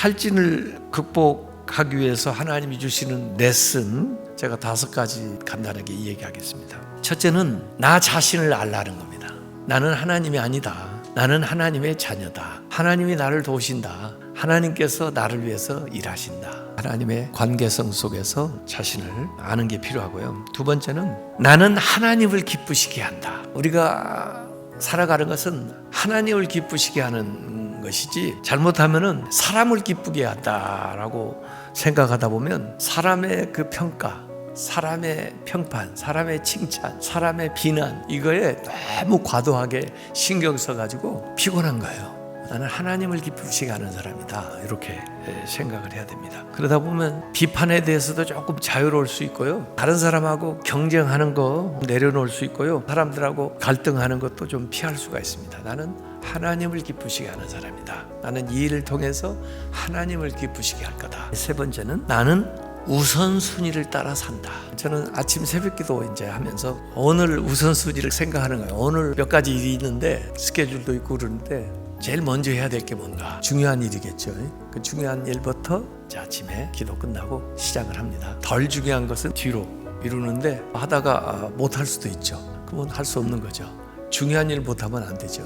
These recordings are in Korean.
탈진을 극복하기 위해서 하나님이 주시는 레슨, 제가 5가지 간단하게 얘기하겠습니다. 첫째는 나 자신을 알라는 겁니다. 나는 하나님이 아니다. 나는 하나님의 자녀다. 하나님이 나를 도우신다. 하나님께서 나를 위해서 일하신다. 하나님의 관계성 속에서 자신을 아는 게 필요하고요. 두 번째는 나는 하나님을 기쁘시게 한다. 우리가 살아가는 것은 하나님을 기쁘시게 하는 것이지, 잘못하면은 사람을 기쁘게 한다라고 생각하다 보면 사람의 그 평가, 사람의 평판, 사람의 칭찬, 사람의 비난, 이거에 너무 과도하게 신경 써가지고 피곤한 거예요. 나는 하나님을 기쁘시게 하는 사람이다, 이렇게 생각을 해야 됩니다. 그러다 보면 비판에 대해서도 조금 자유로울 수 있고요. 다른 사람하고 경쟁하는 거 내려놓을 수 있고요. 사람들하고 갈등하는 것도 좀 피할 수가 있습니다. 나는 하나님을 기쁘시게 하는 사람이다. 나는 이 일을 통해서 하나님을 기쁘시게 할 거다. 세 번째는 나는 우선순위를 따라 산다. 저는 아침 새벽기도 이제 하면서 오늘 우선순위를 생각하는 거예요. 오늘 몇 가지 일이 있는데 스케줄도 있고 그러는데 제일 먼저 해야 될 게 뭔가, 중요한 일이겠죠. 그 중요한 일부터 아침에 기도 끝나고 시작을 합니다. 덜 중요한 것은 뒤로 미루는데 하다가 못할 수도 있죠. 그건 할 수 없는 거죠. 중요한 일 못하면 안 되죠.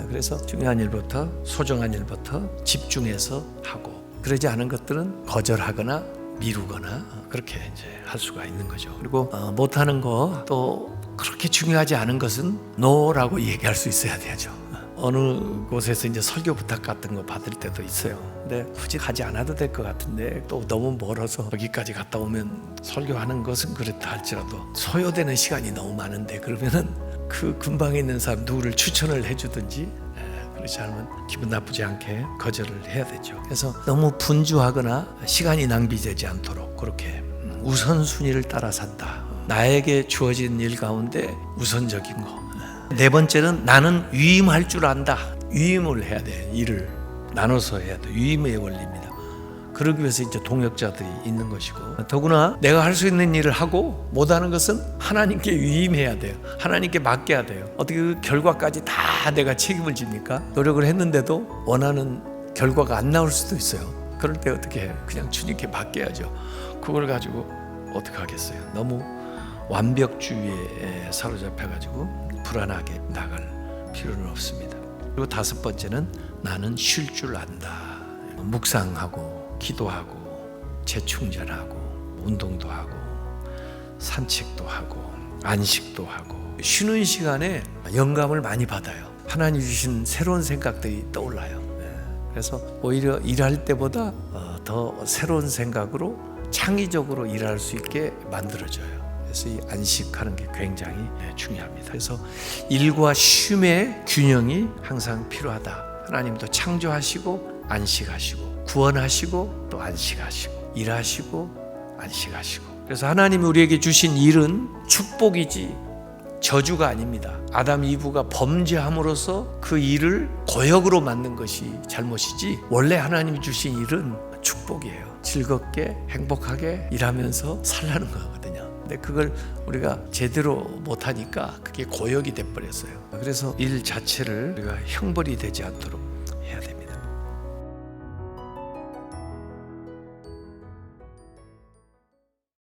그래서 중요한 일부터, 소중한 일부터 집중해서 하고, 그러지 않은 것들은 거절하거나 미루거나 그렇게 이제 할 수가 있는 거죠. 그리고 못하는 거, 또 그렇게 중요하지 않은 것은 노라고 얘기할 수 있어야 되죠. 어느 곳에서 이제 설교 부탁 같은 거 받을 때도 있어요. 근데 굳이 하지 않아도 될 것 같은데 또 너무 멀어서 거기까지 갔다 오면, 설교하는 것은 그렇다 할지라도 소요되는 시간이 너무 많은데, 그러면은 그 근방에 있는 사람 누구를 추천을 해주든지, 그렇지 않으면 기분 나쁘지 않게 거절을 해야 되죠. 그래서 너무 분주하거나 시간이 낭비되지 않도록 그렇게 우선순위를 따라 산다. 나에게 주어진 일 가운데 우선적인 거. 네 번째는 나는 위임할 줄 안다. 위임을 해야 돼. 일을 나눠서 해야 돼. 위임의 원리입니다. 그러기 위해서 이제 동역자들이 있는 것이고, 더구나 내가 할 수 있는 일을 하고 못하는 것은 하나님께 위임해야 돼요. 하나님께 맡겨야 돼요. 어떻게 그 결과까지 다 내가 책임을 집니까? 노력을 했는데도 원하는 결과가 안 나올 수도 있어요. 그럴 때 어떻게 해요? 그냥 주님께 맡겨야죠. 그걸 가지고 어떻게 하겠어요? 너무 완벽주의에 사로잡혀가지고 불안하게 나갈 필요는 없습니다. 그리고 5번째는 나는 쉴 줄 안다. 묵상하고 기도하고 재충전하고 운동도 하고 산책도 하고 안식도 하고, 쉬는 시간에 영감을 많이 받아요. 하나님 주신 새로운 생각들이 떠올라요. 그래서 오히려 일할 때보다 더 새로운 생각으로 창의적으로 일할 수 있게 만들어져요. 그래서 이 안식하는 게 굉장히 중요합니다. 그래서 일과 쉼의 균형이 항상 필요하다. 하나님도 창조하시고 안식하시고, 구원하시고 또 안식하시고, 일하시고 안식하시고. 그래서 하나님이 우리에게 주신 일은 축복이지 저주가 아닙니다. 아담 이브가 범죄함으로써 그 일을 고역으로 만든 것이 잘못이지, 원래 하나님이 주신 일은 축복이에요. 즐겁게 행복하게 일하면서 살라는 거거든요. 근데 그걸 우리가 제대로 못하니까 그게 고역이 돼버렸어요. 그래서 일 자체를 우리가 형벌이 되지 않도록